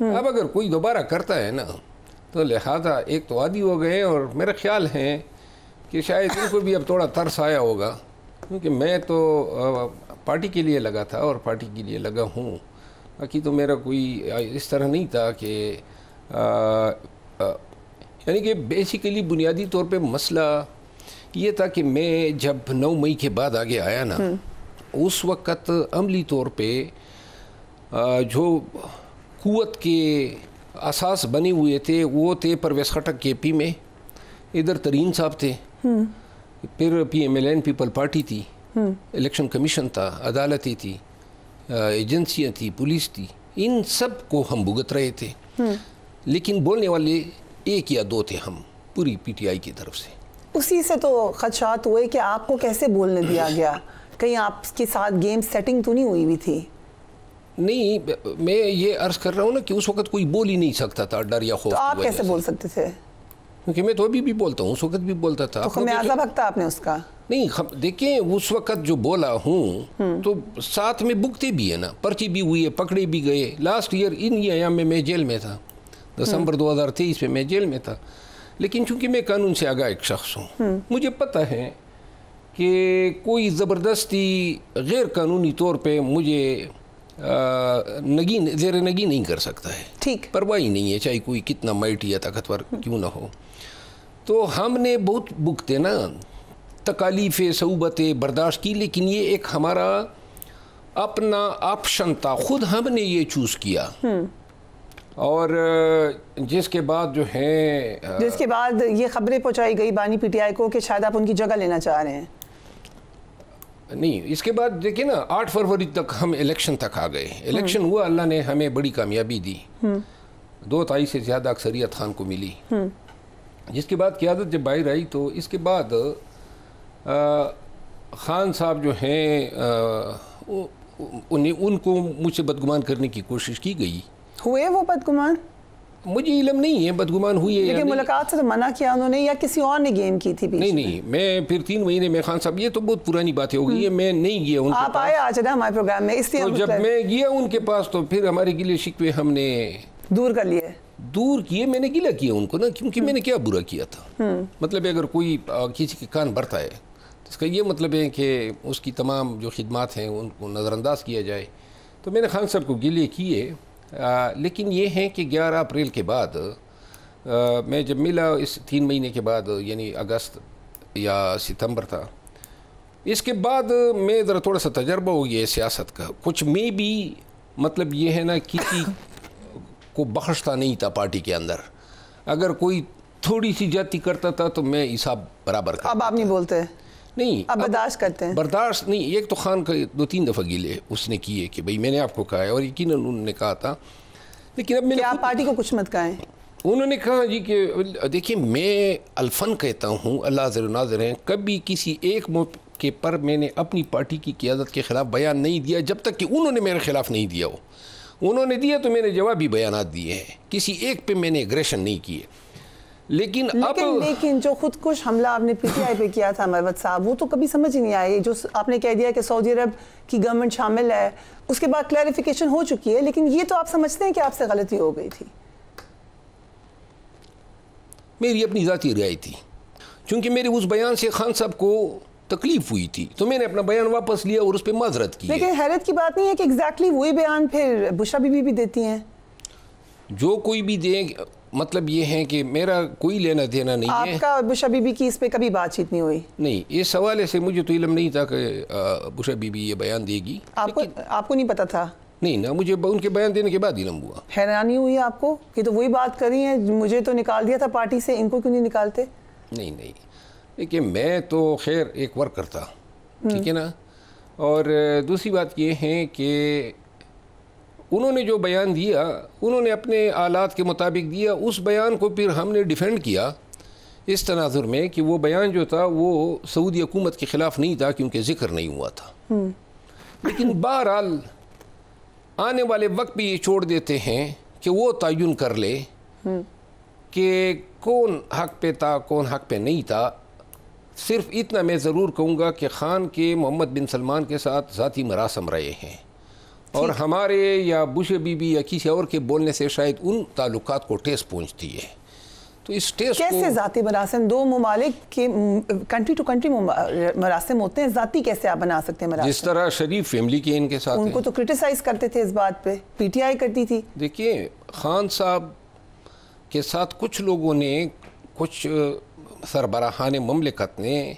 اب اگر کوئی دوبارہ کرتا ہے نا تو لہذا ایک تو عادی ہو گئے، اور میرا خیال ہے کہ شاید ان کو بھی اب تھوڑا ترس آیا ہوگا، کیونکہ میں تو پارٹی کے لیے لگا تھا اور پارٹی کے لیے لگا ہوں، باقی تو میرا کوئی اس طرح نہیں تھا کہ یعنی کہ بیسیکلی بنیادی طور پہ مسئلہ یہ تھا کہ میں جب 9 مئی کے بعد آگے آیا نا، اس وقت عملی طور پہ جو قوت کے اساس بنے ہوئے تھے وہ تھے پرویز خٹک کے پی میں، ادھر ترین صاحب تھے، پھر P M L N people party تھی، الیکشن کمیشن تھا، عدالتیں تھی، ایجنسیاں تھی، پولیس تھی، ان سب کو ہم بھگت رہے تھے، لیکن بولنے والے ایک یا دو تھے ہم پوری پی ٹی آئی کی طرف سے۔ اسی سے تو خدشات ہوئے کہ آپ کو کیسے بولنے دیا گیا، کہیں آپ کے ساتھ گیم سیٹنگ تو نہیں ہوئی تھی؟ نہیں، میں یہ عرض کر رہا ہوں نا کہ اس وقت کوئی بول ہی نہیں سکتا تھا ڈر یا خوف۔ تو آپ کیسے بول سکتے تھے؟ کیونکہ میں تو ابھی بھی بولتا ہوں، اس وقت بھی بولتا تھا۔ تو خمیازہ بھگتا آپ نے اس کا؟ نہیں، دیکھیں اس وقت جو بولا ہوں تو ساتھ میں بھگتے بھی ہے نا، پرچی بھی ہوئی ہے، پکڑے بھی گئے۔ لاسٹ ایئر ان ایام میں جیل میں تھا، دسمبر 2023 میں جیل میں تھا، لیکن چونکہ میں قانون سے آگاہ ایک شخص ہوں، مجھے پتہ ہے کہ کوئی زبردستی غیر قانونی طور پہ مجھے زیر نگی نہیں کر سکتا ہے، ٹھیک، پرواہ ہی نہیں ہے، چاہے کوئی کتنا مائٹی یا طاقتور کیوں نہ ہو۔ تو ہم نے بہت بھگتے نا، تکالیف صعوبتیں برداشت کی، لیکن یہ ایک ہمارا اپنا آپشن تھا، خود ہم نے یہ چوز کیا، اور جس کے بعد جو ہے جس کے بعد یہ خبریں پہنچائی گئی بانی پی ٹی آئی کو کہ شاید آپ ان کی جگہ لینا چاہ رہے ہیں۔ نہیں، اس کے بعد دیکھیں نا 8 فروری تک ہم الیکشن تک آ گئے، الیکشن ہوا، اللہ نے ہمیں بڑی کامیابی دی، 2 تہائی سے زیادہ اکثریت خان کو ملی، جس کے بعد قیادت جب باہر آئی تو اس کے بعد خان صاحب جو ہیں ان کو مجھ سے بدگمان کرنے کی کوشش کی گئی۔ ہوئے وہ بدگمان؟ مجھے علم نہیں ہے بدگمان ہوئی ہے، لیکن ملاقات سے تو منع کیا انہوں نے، یا کسی اور نے گیم کی تھی بیچ میں؟ نہیں، میں پھر 3 مہینے میں خان صاحب، یہ تو بہت پرانی باتیں ہو گئی ہے، میں نہیں گیا ان کے پاس۔ آپ آئے آج نا ہمارے پروگرام میں، اس لیے جب میں گیا ان کے پاس تو پھر ہمارے گلے شکوے ہم نے دور کر لیے، دور کیے، میں نے گلہ کیا ان کو نا، کیونکہ میں نے کیا برا کیا تھا۔ مطلب اگر کوئی کسی کے کان بھرتا ہے تو اس کا یہ مطلب ہے کہ اس کی تمام جو خدمات ہیں ان کو نظر انداز کیا جائے، تو میں نے خان صاحب کو گلے کیے، لیکن یہ ہے کہ 11 اپریل کے بعد میں جب ملا، اس 3 مہینے کے بعد، یعنی اگست یا ستمبر تھا، اس کے بعد میں ذرا تھوڑا سا تجربہ ہو گیا سیاست کا، کچھ میں بھی مطلب یہ ہے نا کسی کو بخشتا نہیں تھا پارٹی کے اندر، اگر کوئی تھوڑی سی جاتی کرتا تھا تو میں حساب برابر کرتا۔ اب آپ نہیں بولتے؟ نہیں، اب برداشت کرتے ہیں؟ برداشت نہیں، ایک تو خان کا 2-3 دفعہ گیلے اس نے کیے کہ بھئی میں نے آپ کو کہا ہے، اور یقیناً انہوں نے کہا تھا، لیکن اب میں نے آپ پارٹی کو کچھ مت کہیں؟ انہوں نے کہا جی کہ دیکھیں میں الفن کہتا ہوں، اللہ حاضر و ناظر ہیں، کبھی کسی ایک موقع پر میں نے اپنی پارٹی کی قیادت کے خلاف بیان نہیں دیا جب تک کہ انہوں نے میرے خلاف نہیں دیا ہو۔ انہوں نے دیا تو میں نے جوابی بیانات دیے ہیں، کسی ایک پہ میں نے اگریشن نہیں کیے، لیکن جو خودکش حملہ آپ نے پی ٹی آئی پہ کیا تھا مروت صاحب، وہ تو کبھی سمجھ ہی نہیں آئے، جو آپ نے کہہ دیا کہ سعودی عرب کی گورنمنٹ شامل ہے، اس کے بعد کلیریفیکیشن ہو چکی ہے، لیکن یہ تو آپ سمجھتے ہیں کہ آپ سے غلطی ہو گئی تھی؟ میری اپنی ذاتی رائے تھی، چونکہ میرے اس بیان سے خان صاحب کو تکلیف ہوئی تھی، تو میں نے اپنا بیان واپس لیا اور اس پہ معذرت کی۔ لیکن حیرت کی بات نہیں ہے کہ ایگزیکٹلی وہی بیان پھر بشرا بی بی بھی دیتی ہیں؟ جو کوئی بھی دیں، مطلب یہ ہے کہ میرا کوئی لینا دینا نہیں ہے۔ آپ کا اور بشرا بی بی کی اس پہ کبھی بات چیت نہیں ہوئی؟ نہیں، اس حوالے سے مجھے تو علم نہیں تھا کہ بشرا بی بی یہ بیان دے گی۔ آپ کو نہیں پتا تھا؟ نہیں نا، مجھے ان کے بیان دینے کے بعد علم ہوا۔ حیرانی ہوئی آپ کو کہ تو وہی بات کر رہی ہیں، مجھے تو نکال دیا تھا پارٹی سے، ان کو کیوں نہیں نکالتے؟ نہیں، لیکن میں تو خیر ایک ورکر تھا، ٹھیک ہے نا، اور دوسری بات یہ ہے کہ انہوں نے جو بیان دیا، انہوں نے اپنے آلات کے مطابق دیا، اس بیان کو پھر ہم نے ڈیفینڈ کیا اس تناظر میں کہ وہ بیان جو تھا وہ سعودی حکومت کے خلاف نہیں تھا، کیونکہ ذکر نہیں ہوا تھا۔ لیکن بہرحال آنے والے وقت بھی یہ چھوڑ دیتے ہیں کہ وہ تعین کر لے کہ کون حق پہ تھا، کون حق پہ نہیں تھا۔ صرف اتنا میں ضرور کہوں گا کہ خان کے محمد بن سلمان کے ساتھ ذاتی مراسم رہے ہیں، اور ہمارے یا بش بی بی یا کسی اور کے بولنے سے شاید ان تعلقات کو ٹھیس پہنچتی ہے. تو اس ٹیسٹ کیسے ذاتی مراسم دو ممالک کے کنٹری ٹو کنٹری مراسم ہوتے ہیں, ذاتی کیسے آپ بنا سکتے ہیں مراسم؟ جس طرح شریف فیملی کے ان کے ساتھ ان کو تو کرٹیسائز کرتے تھے اس بات پہ, پی ٹی آئی کرتی تھی. دیکھیے خان صاحب کے ساتھ کچھ لوگوں نے, کچھ سربراہان مملکت نے,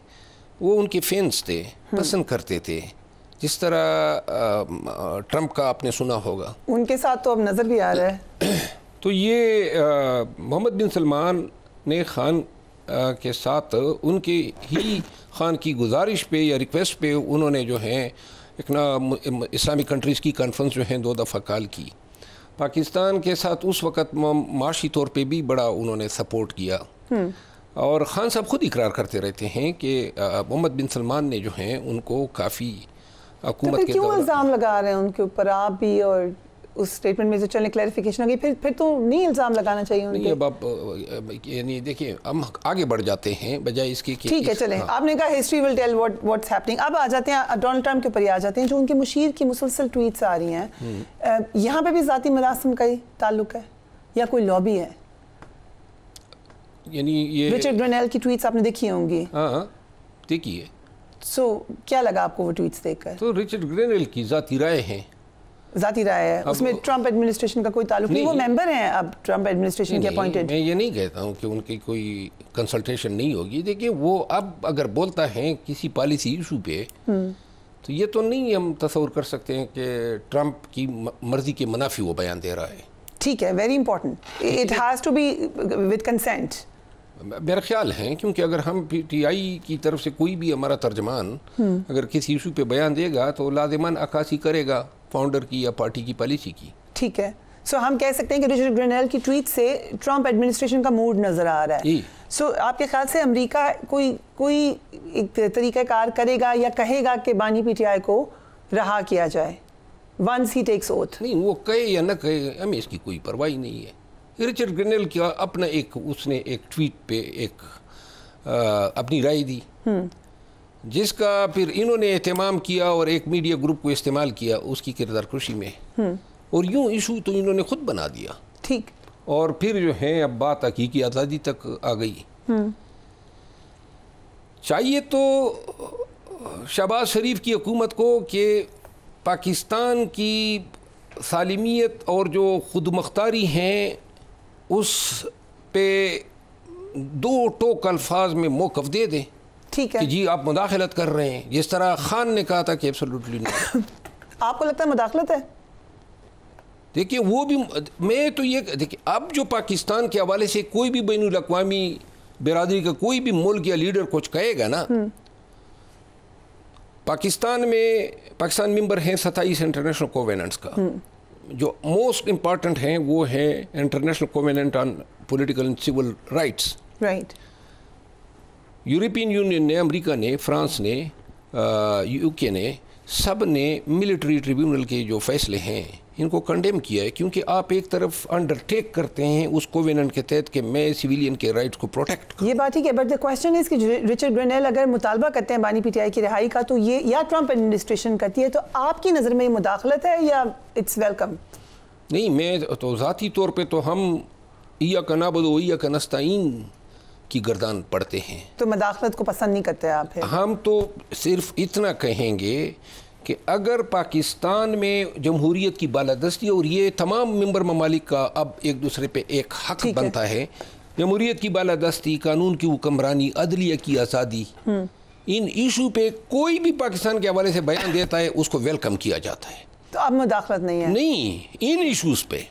وہ ان کے فینس تھے, پسند کرتے تھے, جس طرح ٹرمپ کا آپ نے سنا ہوگا. ان کے ساتھ تو اب نظر بھی آ رہا ہے. تو یہ محمد بن سلمان نے خان کے ساتھ ان کے ہی خان کی گزارش پہ یا ریکویسٹ پہ انہوں نے جو ہے ایک اسلامک کنٹریز کی کانفرنس جو ہیں 2 دفعہ کال کی. پاکستان کے ساتھ اس وقت معاشی طور پہ بھی بڑا انہوں نے سپورٹ کیا, اور خان صاحب خود اقرار کرتے رہتے ہیں کہ محمد بن سلمان نے جو ہیں ان کو کافی حکومت کے کیوں الزام لگا رہے ہیں ان کے اوپر آپ بھی, اور اس سٹیٹمنٹ میں جو چلنے کلیریفیکیشن ہوگی, پھر تو نہیں الزام لگانا چاہیے ان کے. اب یعنی دیکھیں ہم آگے بڑھ جاتے ہیں بجائے اس کی. ٹھیک ہے چلیں, آپ نے کہا history will tell what's happening. اب آ جاتے ہیں ڈونلڈ ٹرمپ کے اوپر آ جاتے ہیں, جو ان کے مشیر کی مسلسل ٹویٹس آ رہی ہیں, یہاں پہ بھی ذاتی مراسم کا ہی تعلق ہے یا کوئی لابی ہے؟ یعنی یہ رچرڈ گرینیل کی ٹویٹس آپ نے دیکھی ہوں گی. ہاں دیکھیے. سو کیا لگا آپ کو وہ ٹویٹس دیکھ کر؟ تو رچرڈ گرینیل کی ذاتی رائے ہیں, ذاتی رائے ہے, اس میں ٹرمپ ایڈمنسٹریشن کا کوئی تعلق نہیں. وہ ممبر ہیں اب ٹرمپ ایڈمنسٹریشن کے اپوائنٹڈ. میں یہ نہیں کہتا ہوں کہ ان کی کوئی کنسلٹیشن نہیں ہوگی. دیکھیں وہ اب اگر بولتا ہے کسی پالیسی ایشو پہ, تو یہ تو نہیں ہم تصور کر سکتے ہیں کہ ٹرمپ کی مرضی کے منافی وہ بیان دے رہا ہے. ٹھیک ہے, very important, it has to be with consent. میرا خیال ہے کیونکہ اگر ہم پی ٹی آئی کی طرف سے کوئی بھی ہمارا ترجمان اگر کسی ایشو پہ بیان دے گا تو لازماً عکاسی کرے گا فاؤنڈر کی یا پارٹی کی پالیسی کی. ٹھیک ہے, سو ہم کہہ سکتے ہیں کہ رچرڈ گرینیل کی ٹویٹ سے ٹرمپ ایڈمنسٹریشن کا موڈ نظر آ رہا ہے. سو آپ کے خیال سے امریکہ کوئی ایک طریقہ کار کرے گا یا کہے گا کہ بانی پی ٹی آئی کو رہا کیا جائے ونس ہی ٹیکس اوتھ؟ نہیں, وہ کہے یا نہ کہے ہمیں اس کی کوئی پرواہ نہیں ہے. رچرڈ گرینیل کا اپنا اس نے ایک ٹویٹ پہ ایک اپنی رائے دی, جس کا پھر انہوں نے اہتمام کیا اور ایک میڈیا گروپ کو استعمال کیا اس کی کردار کشی میں, اور یوں ایشو تو انہوں نے خود بنا دیا. ٹھیک, اور پھر جو ہے اب بات حقیقی آزادی تک آ گئی. چاہیے تو شہباز شریف کی حکومت کو کہ پاکستان کی سالمیت اور جو خود مختاری ہیں اس پہ 2 ٹوک الفاظ میں موقف دے دیں. ٹھیک ہے کہ جی آپ مداخلت کر رہے ہیں, جس طرح خان نے کہا تھا کہ ایبسولوٹلی نہیں. آپ کو لگتا ہے مداخلت ہے؟ دیکھیے وہ بھی, میں تو یہ دیکھیے اب جو پاکستان کے حوالے سے کوئی بھی بین الاقوامی برادری کا کوئی بھی ملک یا لیڈر کچھ کہے گا نا, پاکستان ممبر ہیں 27 انٹرنیشنل کوویننٹس کا. جو موسٹ امپارٹنٹ ہیں وہ ہے international covenant on political and civil rights. Right. European union نے, امریکہ نے, فرانس نے, یو کے نے, سب نے ملٹری ٹریبیونل کے جو فیصلے ہیں ان کو کنڈیم کیا ہے, کیونکہ آپ ایک طرف انڈرٹیک کرتے ہیں اس کوویننٹ کے تحت کہ میں سویلین کے رائٹس کو پروٹیکٹ کروں. یہ بات ٹھیک ہے, بٹ دا کوسچن از کہ رچرڈ گرینیل اگر مطالبہ کرتے ہیں بانی پی ٹی آئی کی رہائی کا, تو یہ یا ٹرمپ ایڈمنسٹریشن کرتی ہے, تو آپ کی نظر میں یہ مداخلت ہے یا اٹس ویلکم؟ نہیں, میں تو ذاتی طور پہ تو ہم ایاک نعبد و ایاک نستعین کی گردان پڑھتے ہیں. تو مداخلت کو پسند نہیں کرتے آپ؟ ہم تو صرف اتنا کہیں گے کہ اگر پاکستان میں جمہوریت کی بالادستی, اور یہ تمام ممبر ممالک کا اب ایک دوسرے پہ ایک حق بنتا ہے, جمہوریت کی بالادستی, قانون کی حکمرانی, عدلیہ کی آزادی, ان ایشو پہ کوئی بھی پاکستان کے حوالے سے بیان دیتا ہے اس کو ویلکم کیا جاتا ہے. تو اب مداخلت نہیں ہے؟ نہیں, ان ایشوز پہ.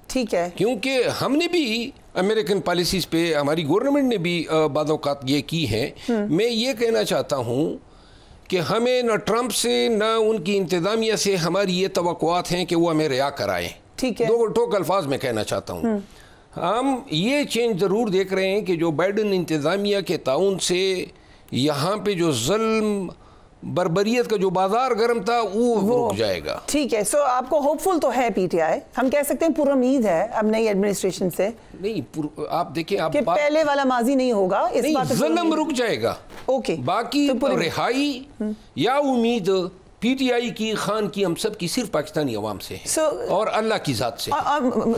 ٹھیک ہے, کیونکہ ہم نے بھی امریکن پالیسیز پہ, ہماری گورنمنٹ نے بھی بعض اوقات یہ کی ہیں. میں یہ کہنا چاہتا ہوں کہ ہمیں نہ ٹرمپ سے نہ ان کی انتظامیہ سے ہماری یہ توقعات ہیں کہ وہ ہمیں رعا کرائیں. ٹھیک ہے, 2 ٹوک الفاظ میں کہنا چاہتا ہوں. ہم یہ چینج ضرور دیکھ رہے ہیں کہ جو بائیڈن انتظامیہ کے تعاون سے یہاں پہ جو ظلم بربریت کا جو بازار گرم تھا وہ رک جائے گا. ٹھیک ہے, سو آپ کو ہوپ فل تو ہے پی ٹی آئی, ہم کہہ سکتے ہیں پر امید ہے اب نئی ایڈمنسٹریشن سے؟ نہیں, آپ دیکھیں آپ کہ پہلے والا ماضی نہیں ہوگا, اس بات ظلم رک جائے گا. اوکے, باقی رہائی یا امید پی ٹی آئی کی، خان کی، ہم سب کی صرف پاکستانی عوام سے ہے اور اللہ کی ذات سے.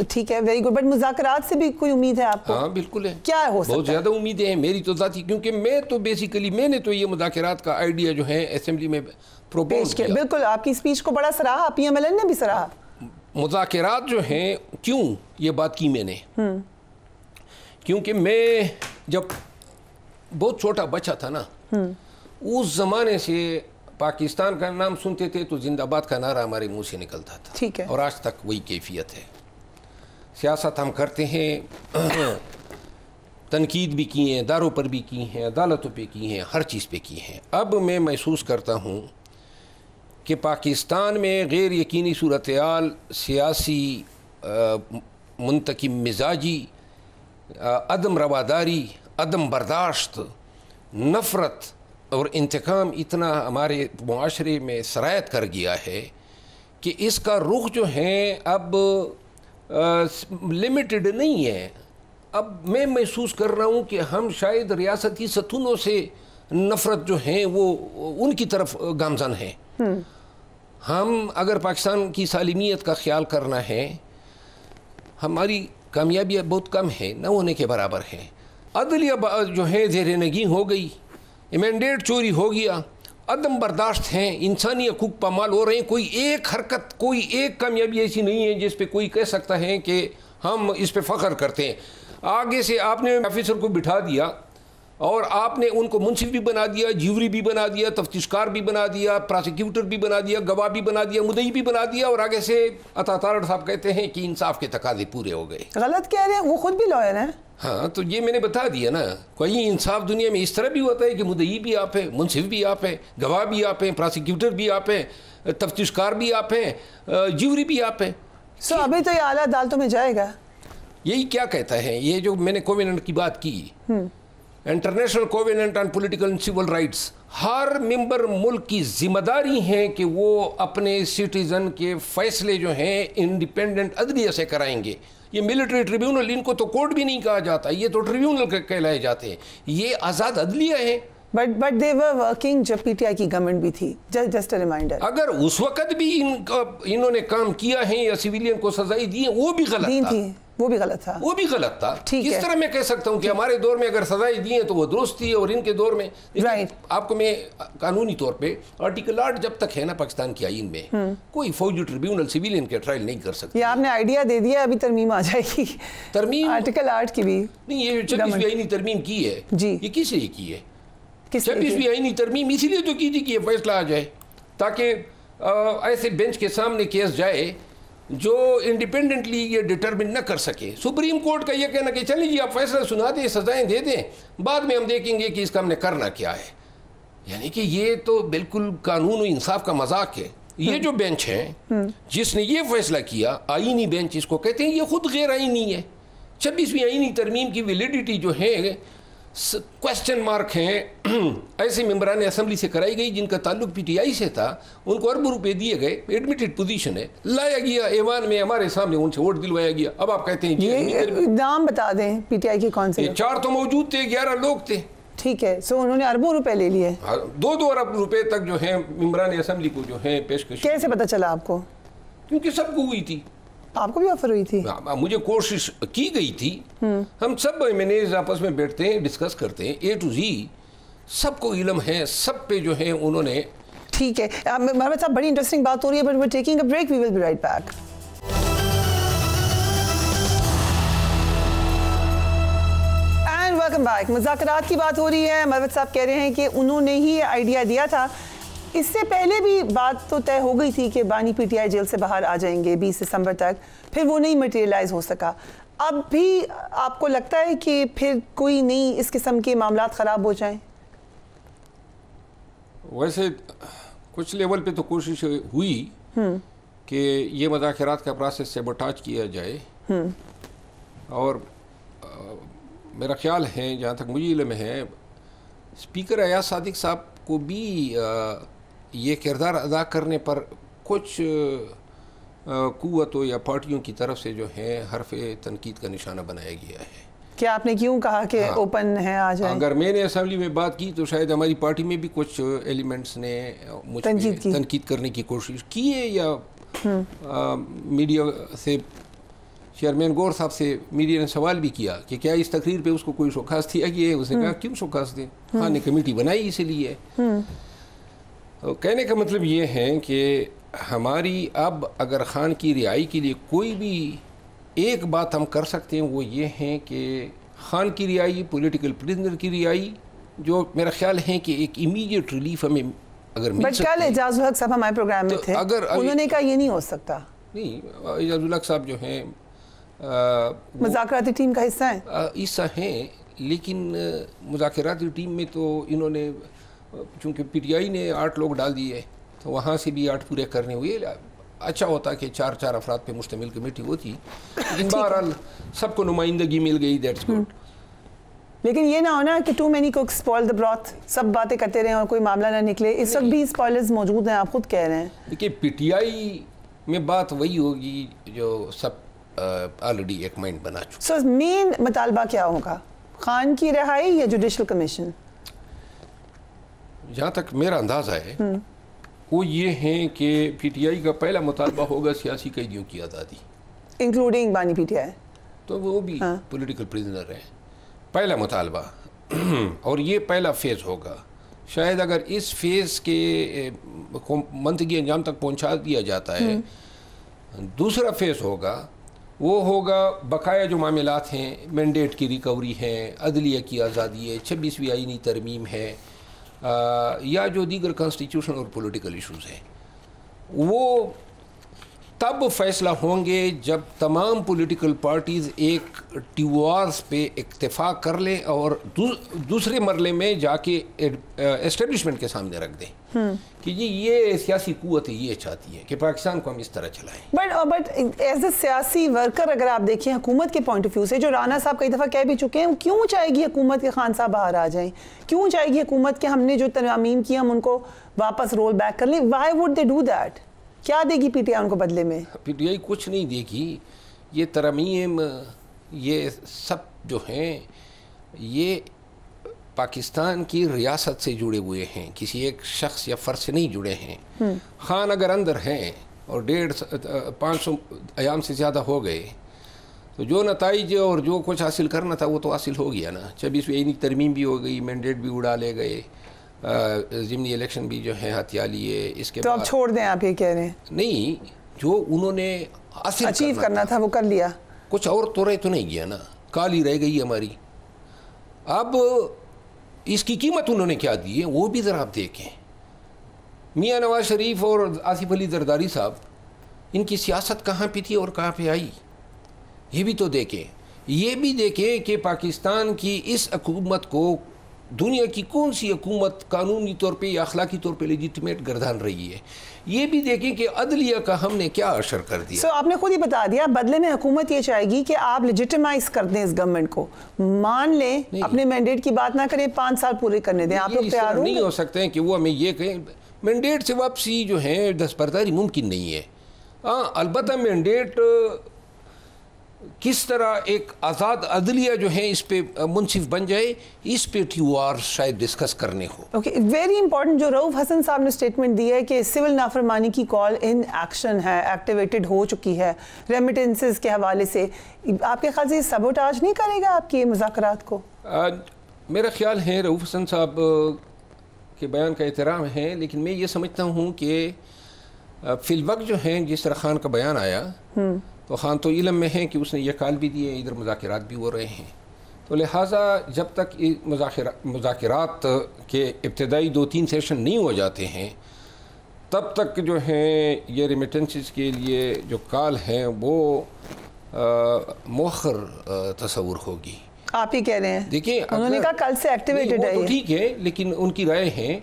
ٹھیک ہے، ویری گڈ. بٹ مذاکرات سے بھی کوئی امید ہے آپ کو؟ ہاں بالکل ہے. کیا ہو سکتا ہے؟ بہت زیادہ امیدیں ہیں میری تو ذاتی، کیونکہ میں تو بیسیکلی میں نے تو یہ مذاکرات کا آئیڈیا جو ہے اسمبلی میں پروپوز کیا. بالکل، آپ کی اسپیچ کو بڑا سراہا، پی ایم ایل این نے بھی سراہا. مذاکرات جو ہیں، کیوں یہ بات کی میں نے؟ کیونکہ میں جب بہت چھوٹا بچہ تھا نا، اس زمانے سے پاکستان کا نام سنتے تھے تو زندہ باد کا نعرہ ہمارے منہ سے نکلتا تھا. ٹھیک ہے. اور آج تک وہی کیفیت ہے. سیاست ہم کرتے ہیں، تنقید بھی کی ہیں، داروں پر بھی کی ہیں، عدالتوں پہ کی ہیں، ہر چیز پہ کی ہیں. اب میں محسوس کرتا ہوں کہ پاکستان میں غیر یقینی صورتحال، سیاسی منتقم مزاجی، عدم رواداری، عدم برداشت، نفرت اور انتقام اتنا ہمارے معاشرے میں سرایت کر گیا ہے کہ اس کا رخ جو ہے اب لمیٹڈ نہیں ہے. اب میں محسوس کر رہا ہوں کہ ہم شاید ریاستی ستونوں سے نفرت جو ہیں وہ ان کی طرف گامزن ہیں. ہم اگر پاکستان کی سالمیت کا خیال کرنا ہے، ہماری کامیابیاں بہت کم ہیں، نہ ہونے کے برابر ہیں. عدلیہ جو ہے زیر نگین ہو گئی، مینڈیٹ چوری ہو گیا، عدم برداشت ہیں، انسانی حقوق پامال ہو رہے ہیں. کوئی ایک حرکت، کوئی ایک کامیابی ایسی نہیں ہے جس پہ کوئی کہہ سکتا ہے کہ ہم اس پہ فخر کرتے ہیں. آگے سے آپ نے آفیسر کو بٹھا دیا اور آپ نے ان کو منصف بھی بنا دیا، جیوری بھی بنا دیا، تفتیشکار بھی بنا دیا، پراسیکیوٹر بھی بنا دیا، گواہ بھی بنا دیا، مدعی بھی بنا دیا، اور آگے سے عطا تارڑ صاحب کہتے ہیں کہ انصاف کے تقاضے پورے ہو گئے. غلط کہہ رہے ہیں، وہ خود بھی لائر ہیں. ہاں تو یہ میں نے بتا دیا نا. کوئی انصاف دنیا میں اس طرح بھی ہوتا ہے کہ مدعی بھی آپ ہیں، منصف بھی آپ ہیں، گواہ بھی آپ ہیں، پراسیکیوٹر بھی آپ ہیں، تفتیشکار بھی آپ ہیں، جیوری بھی آپ ہیں. سو ابھی تو یہ اعلیٰ عدالتوں میں جائے گا. یہی کیا کہتا ہے یہ جو میں نے کوویننٹ کی بات کی، international covenant on political and civil rights, ہر ممبر ملک کی ذمہ داری ہے کہ وہ اپنے سٹیزن کے فیصلے جو ہیں انڈیپینڈنٹ عدلیہ سے کرائیں گے. یہ ملٹری ٹریبیونل، ان کو تو کورٹ بھی نہیں کہا جاتا، یہ تو ٹریبیونل کہلائے جاتے ہیں. یہ آزاد عدلیہ ہے. بٹ they were working جب پی ٹی آئی کی گورنمنٹ بھی تھی. Just a reminder. اگر اس وقت بھی انہوں نے کام کیا ہے یا سویلین کو سزائیں دی ہیں، وہ بھی غلط تھا. وہ بھی غلط تھا. وہ بھی غلط تھا. ٹھیک ہے. اس طرح میں کہہ سکتا ہوں کہ ہمارے دور میں اگر سزائیں دی ہیں تو وہ درست تھی، اور ان کے دور میں آپ کو میں قانونی طور پہ آرٹیکل 8 جب تک ہے نا پاکستان کی آئین میں، کوئی فوجی ٹریبیونل سویلین کے ٹرائل نہیں کر سکتا. یہ آپ نے آئیڈیا دے دیا، ابھی ترمیم آ جائے گی. ترمیم آرٹیکل 8 کی بھی نہیں، یہ 26ویں آئینی ترمیم کی ہے. جی. یہ کس لیے کی ہے؟ 26ویں آئینی ترمیم اسی لیے تو کی تھی کہ یہ فیصلہ آ جائے، تاکہ ایسے بینچ کے سامنے کیس جائے جو انڈیپینڈنٹلی یہ ڈٹرمن نہ کر سکے. سپریم کورٹ کا یہ کہنا کہ چلیے جی آپ فیصلہ سنا دیں، سزائیں دے دیں، بعد میں ہم دیکھیں گے کہ اس کا ہم نے کرنا کیا ہے. یعنی کہ یہ تو بالکل قانون و انصاف کا مذاق ہے. یہ جو بینچ ہے جس نے یہ فیصلہ کیا، آئینی بینچ اس کو کہتے ہیں، یہ خود غیر آئینی ہے. 26ویں آئینی ترمیم کی ویلیڈیٹی جو ہے کوشچن مارک ہیں. ایسے ممبران اسمبلی سے کرائی گئی جن کا تعلق پی ٹی آئی سے تھا، ان کو اربوں روپے دیے گئے، ایڈمیٹڈ پوزیشن ہے، لایا گیا ایوان میں ہمارے سامنے، ان سے ووٹ دلوایا گیا. اب آپ کہتے ہیں یہ نام بتا دیں پی ٹی آئی کے کون سے؟ 4 تو موجود تھے، 11 لوگ تھے. ٹھیک ہے. سو انہوں نے اربوں روپے لے لیے، 2 ارب روپے تک جو ہے ممبران اسمبلی کو جو ہے پیشکش. کیسے پتا چلا آپ کو؟ کیونکہ سب کو ہوئی تھی. آپ کو بھی آفر ہوئی تھی؟ مجھے کوشش کی گئی تھی. ہم سب مینیجر آپس میں بیٹھتے ہیں، ڈسکس کرتے ہیں، اے ٹو زی سب کو علم ہے، سب پہ جو ہے انہوں نے. ٹھیک ہے محمد صاحب، بڑی انٹرسٹنگ بات ہو رہی ہے، but we are taking a break, we will be right back. And welcome back. مذاکرات کی بات ہو رہی ہے. محمد صاحب کہہ رہے ہیں کہ انہوں نے ہی آئیڈیا دیا تھا. اس سے پہلے بھی بات تو طے ہو گئی تھی کہ بانی پی ٹی آئی جیل سے باہر آ جائیں گے 20 دسمبر تک، پھر وہ نہیں مٹیریلائز ہو سکا. اب بھی آپ کو لگتا ہے کہ پھر کوئی نہیں اس قسم کے معاملات خراب ہو جائیں؟ ویسے کچھ لیول پہ تو کوشش ہوئی کہ یہ مذاکرات کا پروسیس سیبوٹاج کیا جائے، اور میرا خیال ہے جہاں تک مجھے علم ہے اسپیکر ایاز صادق صاحب کو بھی یہ کردار ادا کرنے پر کچھ قوتوں یا پارٹیوں کی طرف سے جو ہے حرف تنقید کا نشانہ بنایا گیا ہے. کیا آپ نے کیوں کہا کہ اوپن ہے آ جائیں؟ اگر میں نے اسمبلی میں بات کی تو شاید ہماری پارٹی میں بھی کچھ ایلیمنٹس نے مجھ پہ تنقید کرنے کی کوشش کی ہے، یا میڈیا سے چیئرمین گور صاحب سے میڈیا نے سوال بھی کیا کہ کیا اس تقریر پہ اس کو کوئی شوکاس دیا گیا ہے؟ اس نے کہا کیوں شوکاس دیں، خان نے کمیٹی بنائی اسی لیے. کہنے کا مطلب یہ ہے کہ ہماری اب اگر خان کی رہائی کے لیے کوئی بھی ایک بات ہم کر سکتے ہیں وہ یہ ہے کہ خان کی رہائی، پولیٹیکل پرزنر کی رہائی، جو میرا خیال ہے کہ ایک امیڈیٹ ریلیف ہمیں اگر مل سکتی ہے. کل اعجاز الحق صاحب ہمارے پروگرام میں تھے، انہوں نے کہا یہ نہیں ہو سکتا. نہیں، اعجاز الحق صاحب جو ہیں مذاکراتی ٹیم کا حصہ ہیں، لیکن مذاکراتی ٹیم میں تو انہوں نے چونکہ پی ٹی آئی نے 8 لوگ ڈال دیے تو وہاں سے بھی 8 پورے کرنے ہوئے. اچھا ہوتا کہ 4 افراد پہ مشتمل کمیٹی ہوتی، لیکن بہرحال سب کو نمائندگی مل گئی، دیٹس گڈ. لیکن یہ نہ ہونا کہ ٹو مینی کوکس اسپوائل دی براth، سب باتیں کرتے رہیں اور کوئی معاملہ نہ نکلے. اس وقت بھی اسپوائلرز موجود ہیں، آپ خود کہہ رہے ہیں. دیکھیے پی ٹی آئی میں بات وہی ہوگی جو سب آلریڈی ایک مائنڈ بنا چکا. سو مین مطالبہ کیا ہوگا، خان کی رہائی یا جوڈیشل کمیشن؟ جہاں تک میرا اندازہ ہے وہ یہ ہے کہ پی ٹی آئی کا پہلا مطالبہ ہوگا سیاسی قیدیوں کی آزادی، انکلوڈنگ بانی پی ٹی آئی. تو وہ بھی پولیٹیکل پرزنر ہیں، پہلا مطالبہ، اور یہ پہلا فیز ہوگا. شاید اگر اس فیز کے منطقی انجام تک پہنچا دیا جاتا ہے، دوسرا فیز ہوگا، وہ ہوگا بقایا جو معاملات ہیں، مینڈیٹ کی ریکوری ہے، عدلیہ کی آزادی ہے، 26ویں آئینی ترمیم ہے، یا جو دیگر کانسٹیٹیوشن اور پولیٹیکل ایشوز ہیں، وہ تب فیصلہ ہوں گے جب تمام پولیٹیکل پارٹیز ایک ٹیوارز پہ اتفاق کر لیں اور دوسرے مرحلے میں جا کے اسٹیبلشمنٹ کے سامنے رکھ دیں کہ جی یہ سیاسی قوت ہے، یہ چاہتی ہے کہ پاکستان کو ہم اس طرح چلائیں. بٹ ایز اے سیاسی ورکر اگر آپ دیکھیں حکومت کے پوائنٹ آف ویو سے، جو رانا صاحب کئی دفعہ کہہ بھی چکے ہیں، کیوں چاہے گی حکومت کے خان صاحب باہر آ جائیں؟ کیوں چاہے گی حکومت کہ ہم نے جو ترامیم کی ہم ان کو واپس رول بیک کر لیں؟ Y would they do that? کیا دے گی پی ٹی آئی ان کو بدلے میں؟ پی ٹی آئی کچھ نہیں دے گی. یہ ترامیم، یہ سب جو ہیں، یہ پاکستان کی ریاست سے جڑے ہوئے ہیں، کسی ایک شخص یا فرد سے نہیں جڑے ہیں. خان اگر اندر ہیں اور 500 ایام سے زیادہ ہو گئے تو جو نتائج اور جو کچھ حاصل کرنا تھا وہ تو حاصل ہو گیا نا. 26ویں آئینی ترمیم بھی ہو گئی، مینڈیٹ بھی اڑا لے گئے، ضمنی الیکشن بھی جو ہے ہتھیا لیے. اس کے بعد تو اب چھوڑ دیں، آپ یہ کہہ رہے ہیں؟ نہیں، جو انہوں نے اچیو کرنا تھا وہ کر لیا. کچھ اور تو رہ تو نہیں گیا نا، کالی رہ گئی ہماری. اب اس کی قیمت انہوں نے کیا دی ہے وہ بھی ذرا آپ دیکھیں. میاں نواز شریف اور آصف علی زرداری صاحب، ان کی سیاست کہاں پہ تھی اور کہاں پہ آئی، یہ بھی تو دیکھیں. یہ بھی دیکھیں کہ پاکستان کی اس حکومت کو دنیا کی کون سی حکومت قانونی طور پہ یا اخلاقی طور پہ لیجیٹمیٹ گردان رہی ہے. یہ بھی دیکھیں کہ عدلیہ کا ہم نے کیا اثر کر دیا. آپ نے خود ہی بتا دیا، بدلے میں حکومت یہ چاہے گی کہ آپ لیجیٹمائز کر دیں اس گورنمنٹ کو، مان لیں، اپنے مینڈیٹ کی بات نہ کریں، 5 سال پورے کرنے دیں. آپ لوگ تیار ہوں؟ نہیں ہو سکتے ہیں کہ وہ ہمیں یہ کہیں مینڈیٹ سے واپسی جو ہے دستبرداری ممکن نہیں ہے. ہاں، البتہ مینڈیٹ کس طرح ایک آزاد عدلیہ جو ہے اس پہ منصف بن جائے، اس پہ ٹیوار شاید ڈسکس کرنے ہو. اوکے، ویری امپورٹنٹ جو رؤف حسن صاحب نے اسٹیٹمنٹ دی ہے کہ سول نافرمانی کی کال ان ایکشن ہے، ایکٹیویٹڈ ہو چکی ہے ریمیٹنسز کے حوالے سے. آپ کے خیال سے یہ سبوٹاج نہیں کرے گا آپ کے مذاکرات کو؟ میرا خیال ہے رؤف حسن صاحب کے بیان کا احترام ہے، لیکن میں یہ سمجھتا ہوں کہ فی الوقت جو ہیں جس طرح خان کا بیان آیا تو خان تو علم میں ہے کہ اس نے یہ کال بھی دی ہے، ادھر مذاکرات بھی ہو رہے ہیں. تو لہٰذا جب تک مذاکرات کے ابتدائی 2-3 سیشن نہیں ہو جاتے ہیں تب تک جو ہیں یہ ریمیٹنسز کے لیے جو کال ہے وہ مؤخر تصور ہوگی. آپ ہی کہہ رہے ہیں؟ دیکھیں، انہوں نے کہا کل سے ایکٹیویٹڈ ہے. ٹھیک ہے، لیکن ان کی رائے ہے.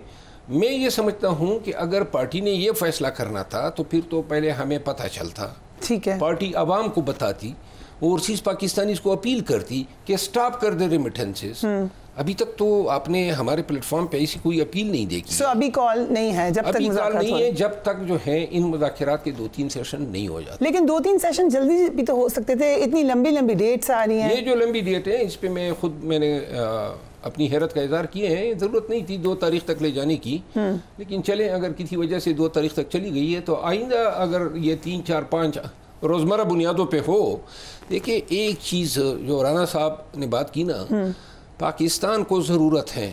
میں یہ سمجھتا ہوں کہ اگر پارٹی نے یہ فیصلہ کرنا تھا تو پھر تو پہلے ہمیں پتہ چلتا، ٹھیک ہے، پارٹی عوام کو بتاتی، اوورسیز پاکستانیز کو اپیل کرتی کہ سٹاپ کر دے ریمیٹنسز. ابھی تک تو آپ نے ہمارے پلیٹ فارم پہ ایسی کوئی اپیل نہیں دیکھی. سو ابھی کال نہیں ہے جب تک ابھی کال مذاکرات نہیں ہے جب تک جو ہے ان مذاکرات کے 2-3 سیشن نہیں ہو جاتے. لیکن 2-3 سیشن جلدی بھی تو ہو سکتے تھے, اتنی لمبی لمبی ڈیٹس آ رہی ہیں. یہ جو لمبی ڈیٹ ہے اس پہ میں نے اپنی حیرت کا اظہار کیے ہیں. ضرورت نہیں تھی 2 تاریخ تک لے جانے کی, لیکن چلیں اگر کسی وجہ سے 2 تاریخ تک چلی گئی ہے تو آئندہ اگر یہ 3, 4, 5 روزمرہ بنیادوں پہ ہو. دیکھیں ایک چیز جو رانا صاحب نے بات کی نا, پاکستان کو ضرورت ہے,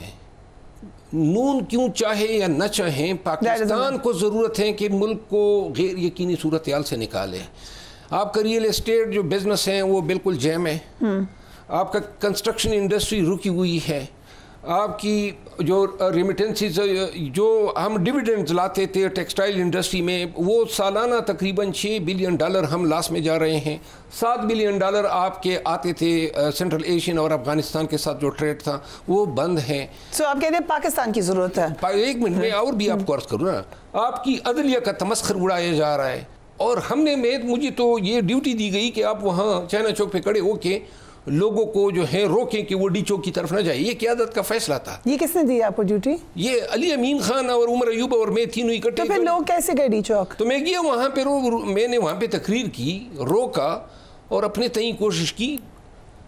نون کیوں چاہے یا نہ چاہیں, پاکستان کو ضرورت ہے کہ ملک کو غیر یقینی صورتحال سے نکالے. آپ کا ریئل اسٹیٹ جو بزنس ہیں وہ بالکل جیم ہے, آپ کا کنسٹرکشن انڈسٹری رکی ہوئی ہے, آپ کی جو ریمیٹنسز جو ہم ڈیویڈنڈز لاتے تھے ٹیکسٹائل انڈسٹری میں وہ سالانہ تقریباً $6 بلین ہم لاس میں جا رہے ہیں. $7 بلین آپ کے آتے تھے سینٹرل ایشین اور افغانستان کے ساتھ جو ٹریڈ تھا وہ بند ہیں. سو آپ کہتے ہیں پاکستان کی ضرورت ہے. ایک منٹ میں اور بھی آپ کو عرض کروں نا, آپ کی عدلیہ کا تمسخر اڑایا جا رہا ہے, اور ہم نے مجھے تو یہ ڈیوٹی دی گئی کہ آپ وہاں چائنا چوک پہ کھڑے ہو کے لوگوں کو جو ہے روکیں کہ وہ ڈی چوک کی طرف نہ جائے. یہ قیادت کا فیصلہ تھا. یہ کس نے دی آپ کو ڈیوٹی؟ یہ علی امین خان اور عمر ایوب اور میں تینوں اکٹھے. تو پھر لوگ کیسے گئے ڈی چوک؟ تو میں گیا وہاں پہ, میں نے وہاں پہ تقریر کی, روکا اور اپنے تئیں کوشش کی,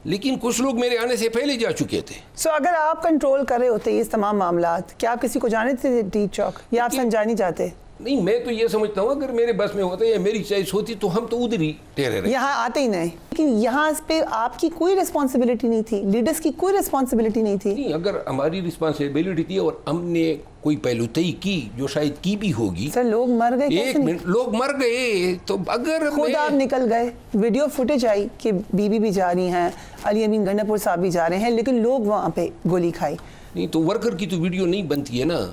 لیکن کچھ لوگ میرے آنے سے پہلے جا چکے تھے. سو اگر آپ کنٹرول کر رہے ہوتے اس تمام معاملات, کیا آپ کسی کو جانے تھے ڈی چوک یا آپ سنجانی جاتے؟ نہیں, میں تو یہ سمجھتا ہوں اگر میرے بس میں ہوتا یا میری چوائس ہوتی تو ہم تو ادھر ہی ٹھہرے رہے. یہاں آتے ہی نہیں. لیکن یہاں پہ آپ کی کوئی ریسپانسبلٹی نہیں تھی, لیڈرز کی کوئی ریسپانسبلٹی نہیں تھی. نہیں, اگر ہماری ریسپانسبلٹی تھی اور ہم نے کوئی پہلو طے کی جو شاید کی بھی ہوگی. سر لوگ مر گئے. ایک منٹ, لوگ مر گئے تو اگر خود آپ نکل گئے, ویڈیو فوٹیج آئی کہ بی بی بھی جا رہی ہیں, علی امین گنڈاپور صاحب بھی جا رہے ہیں, لیکن لوگ وہاں پہ گولی کھائی. نہیں تو ورکر کی تو ویڈیو نہیں بنتی ہے نا,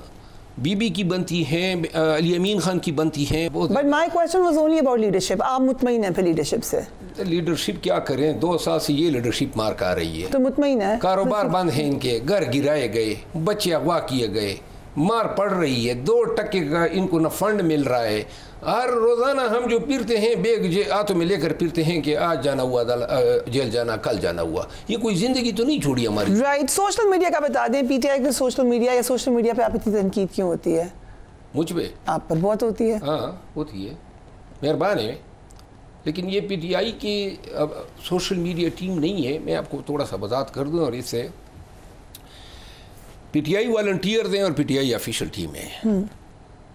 بی بی کی بنتی ہیں, علی امین خان کی بنتی ہیں. But my question was only about leadership. آپ مطمئن ہیں پھر لیڈرشپ سے؟ لیڈرشپ کیا کریں, 2 سال سے یہ لیڈرشپ مار کھا رہی ہے. تو مطمئن ہے کاروبار بند ہیں ان کے, گھر گرائے گئے, بچے اغوا کیے گئے, مار پڑ رہی ہے, 2 ٹکے کا ان کو نہ فنڈ مل رہا ہے. ہر روزانہ ہم جو پھرتے ہیں بیگ ہاتھوں میں لے کر پھرتے ہیں کہ آج جانا ہوا جیل جانا, کل جانا ہوا. یہ کوئی زندگی تو نہیں چھوڑی ہماری. رائٹ. سوشل میڈیا کا بتا دیں, پی ٹی آئی کے سوشل میڈیا یا سوشل میڈیا پہ آپ اتنی تنقید کیوں ہوتی ہے؟ مجھ پہ آپ پر بہت ہوتی ہے. ہاں ہوتی ہے, مہربان ہے, لیکن یہ پی ٹی آئی کی اب سوشل میڈیا ٹیم نہیں ہے. میں آپ کو تھوڑا سا وضاحت کر دوں, اور اس سے پی ٹی آئی والنٹیئرز ہیں اور P T I official team ہے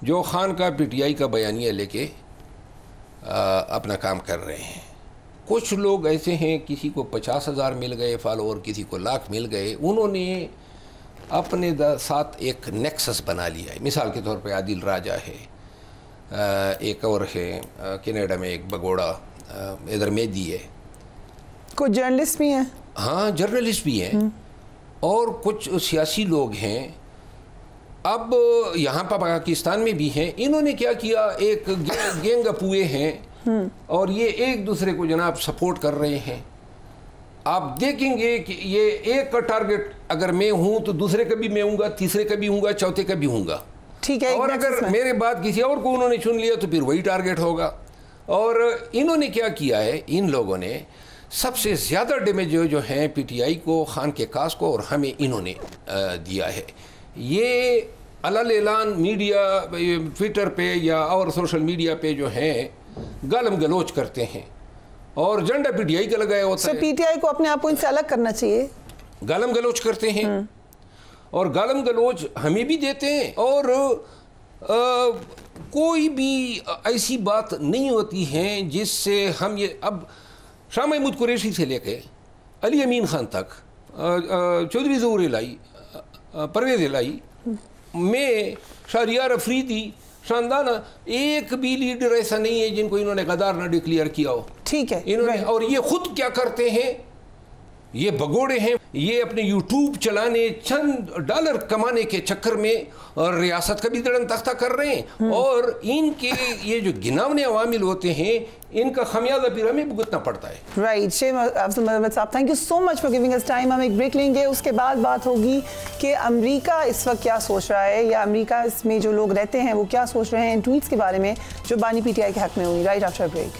جو خان کا پی ٹی آئی کا بیانیہ لے کے اپنا کام کر رہے ہیں. کچھ لوگ ایسے ہیں, کسی کو 50,000 مل گئے فالوور, کسی کو 1,00,000 مل گئے. انہوں نے اپنے ساتھ ایک نیکسس بنا لیا ہے. مثال کے طور پہ عادل راجہ ہے, ایک اور ہے کینیڈا میں ایک بگوڑا, ادھر میدی ہے, کچھ جرنلسٹ بھی ہیں. ہاں جرنلسٹ بھی ہیں, اور کچھ سیاسی لوگ ہیں. اب یہاں پر پاکستان میں بھی ہیں. انہوں نے کیا کیا, ایک گینگ اپ ہوئے ہیں اور یہ ایک دوسرے کو جناب سپورٹ کر رہے ہیں. آپ دیکھیں گے کہ یہ ایک کا ٹارگٹ اگر میں ہوں تو دوسرے کا بھی میں ہوں گا, تیسرے کا بھی ہوں گا, چوتھے کا بھی ہوں گا. ٹھیک ہے. اور اگر میرے بعد کسی اور کو انہوں نے چن لیا تو پھر وہی ٹارگٹ ہوگا. اور انہوں نے کیا کیا ہے, ان لوگوں نے سب سے زیادہ ڈیمیج جو ہیں پی ٹی آئی کو, خان کے کاس کو, اور ہمیں انہوں نے دیا ہے. یہ علل اعلان میڈیا ٹویٹر پہ یا اور سوشل میڈیا پہ جو ہیں گالم گلوچ کرتے ہیں, اور جھنڈا پی ٹی آئی کا لگایا ہوتا ہے. پی ٹی آئی کو اپنے آپ کو ان سے الگ کرنا چاہیے. گالم گلوچ کرتے ہیں, اور گالم گلوچ ہمیں بھی دیتے ہیں, اور کوئی بھی ایسی بات نہیں ہوتی ہے جس سے ہم یہ, اب شاہ محمود قریشی سے لے کے علی امین خان تک, چودھری ظہور الہی, پرویز الہی, میں, شہریار افریدی, شاندانہ, ایک بھی لیڈر ایسا نہیں ہے جن کو انہوں نے غدار نہ ڈکلیئر کیا ہو. ٹھیک ہے. انہوں نے, اور یہ خود کیا کرتے ہیں, یہ بگوڑے ہیں, یہ اپنے یوٹیوب چلانے, چند ڈالر کمانے کے چکر میں اور ریاست کا بھی دڑن تختہ کر رہے ہیں, اور ان کے یہ جو گناونے عوامل ہوتے ہیں ان کا خمیازہ پھر ہمیں بھگتنا پڑتا ہے. Right. Sheikh Afzal Muhammad sahab, thank you so much for giving us time. ہم ایک بریک لیں گے, اس کے بعد بات ہوگی کہ امریکہ اس وقت کیا سوچ رہا ہے, یا امریکہ اس میں جو لوگ رہتے ہیں وہ کیا سوچ رہے ہیں ان ٹویٹس کے بارے میں جو بانی پی ٹی آئی کے حق میں ہوئی. Right after break.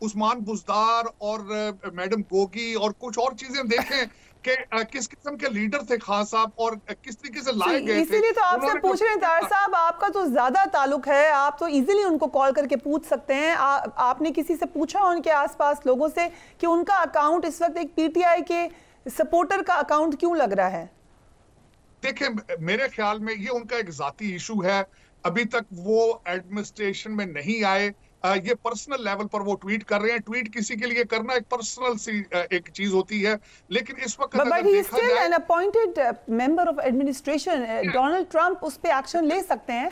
Usman Buzdar اور میڈم گوگی اور کچھ اور چیزیں دیکھیں کہ کس قسم کے لیڈر تھے خان صاحب اور کس طریقے سے لائے گئے تھے. اسی لیے تو آپ سے پوچھ رہے ہیں طاہر صاحب, آپ کا تو زیادہ تعلق ہے, آپ تو ایزیلی ان کو کال کر کے پوچھ سکتے ہیں. آپ نے کسی سے پوچھا ان کے آس پاس لوگوں سے کہ ان کا اکاؤنٹ اس وقت ایک پی ٹی آئی کے سپورٹر کا اکاؤنٹ کیوں لگ رہا ہے؟ دیکھیں میرے خیال میں یہ ان کا ایک ذاتی ایشو ہے, ابھی تک وہ ایڈمنسٹریشن میں نہیں آئے, یہ پرسنل لیول پر وہ ٹویٹ کر رہے ہیں. ٹویٹ کسی کے لیے کرنا ایک پرسنل سی ایک چیز ہوتی ہے, لیکن اس وقت But he is still an appointed member of administration. Donald Trump اس پہ ایکشن لے سکتے ہیں.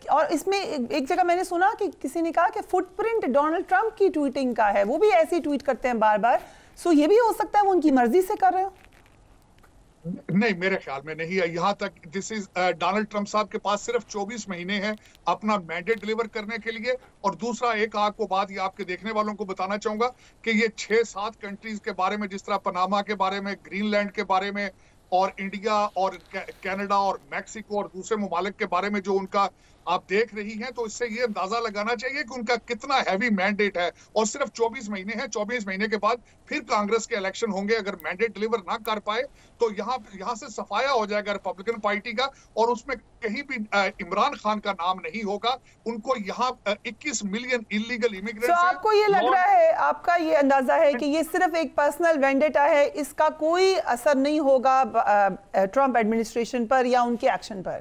اور اس میں ایک جگہ میں نے سنا کہ کسی نے کہا کہ فٹ پرنٹ ڈونلڈ ٹرمپ کی ٹویٹنگ کا ہے, وہ بھی ایسی ٹویٹ کرتے ہیں بار بار. سو یہ بھی ہو سکتا ہے وہ ان کی مرضی سے کر رہے ہو؟ نہیں, میرے خیال میں نہیں ہے. یہاں تک ڈونلڈ ٹرمپ صاحب کے پاس صرف 24 مہینے ہیں اپنا مینڈیٹ ڈیلیور کرنے کے لیے. اور دوسرا ایک آپ کو بات یہ آپ کے دیکھنے والوں کو بتانا چاہوں گا کہ یہ 6-7 کنٹریز کے بارے میں, جس طرح پناما کے بارے میں, گرین لینڈ کے بارے میں, اور انڈیا اور کینیڈا اور میکسیکو اور دوسرے ممالک کے بارے میں جو ان کا آپ دیکھ رہی ہیں, تو اس سے یہ اندازہ لگانا چاہیے کہ ان کا کتنا ہیوی مینڈیٹ ہے. اور صرف 24 مہینے ہیں, 24 مہینے کے بعد پھر کانگریس کے الیکشن ہوں گے. اگر مینڈیٹ ڈیلیور نہ کر پائے تو یہاں سے صفایا ہو جائے گا ریپبلکن پارٹی کا, اور اس میں کہیں بھی عمران خان کا نام نہیں ہوگا. ان کو یہاں 21 ملین انلیگل امیگرینٹس ہیں. تو آپ کو یہ لگ رہا ہے, آپ کا یہ اندازہ ہے کہ یہ صرف ایک پرسنل وینڈیٹا ہے, اس کا کوئی اثر نہیں ہوگا ٹرمپ ایڈمنسٹریشن پر یا ان کے ایکشن پر؟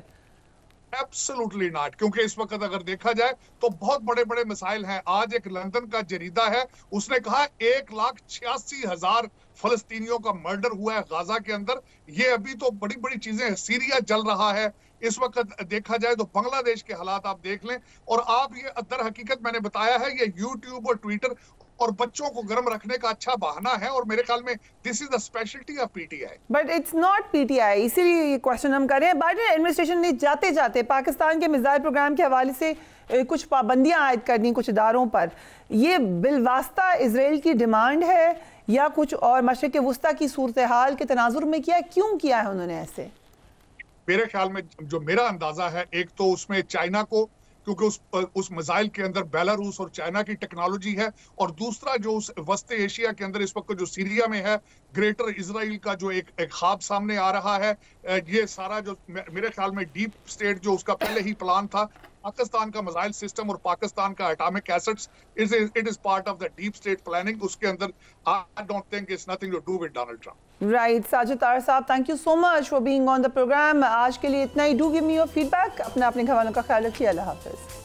ایبسولوٹلی ناٹ, کیونکہ اس وقت اگر دیکھا جائے تو بہت بڑے بڑے مسائل ہیں. آج ایک لندن کا جریدہ ہے, اس نے کہا 1,86,000 فلسطینیوں کا مرڈر ہوا ہے غازہ کے اندر. یہ ابھی تو بڑی بڑی چیزیں ہیں. سیریا جل رہا ہے اس وقت دیکھا جائے تو. بنگلہ دیش کے حالات آپ دیکھ لیں. اور آپ یہ در حقیقت میں نے بتایا ہے, یہ یوٹیوب اور ٹویٹر اور بچوں کو گرم رکھنے کا اچھا بہانہ ہے, اور میرے خیال میں this is the specialty of PTI. But it's not PTI. اسی لیے یہ کوشچن ہم کر رہے ہیں. بائیڈن ایڈمنسٹریشن نے جاتے جاتے پاکستان کے میزائل پروگرام کے حوالے سے کچھ پابندیاں عائد کر دیں کچھ اداروں پر. یہ بالواسطہ اسرائیل کی ڈیمانڈ ہے یا کچھ اور مشرق وسطیٰ کی صورتحال کے تناظر میں کیا ہے؟ کیوں کیا ہے انہوں نے ایسے؟ میرے خیال میں جو میرا اندازہ ہے, ایک تو اس میں چائنا کو, کیونکہ اس میزائل کے اندر بیلاروس اور چائنا کی ٹیکنالوجی ہے, اور دوسرا جو اس وسط ایشیا کے اندر اس وقت جو سیریا میں ہے, گریٹر اسرائیل کا جو ایک خواب سامنے آ رہا ہے. یہ سارا جو میرے خیال میں ڈیپ سٹیٹ جو اس کا پہلے ہی پلان تھا, پاکستان کا میزائل سسٹم اور پاکستان کا atomic assets, it is part of the deep state planning. اس کے اندر I don't think it's nothing to do with Donald Trump. Right, Sajid Tahir صاحب, thank you so much for being on the program. آج کے لیے اتنا ہی. Do give me your feedback. اپنے گھر والوں کا خیال رکھیے. اللہ حافظ.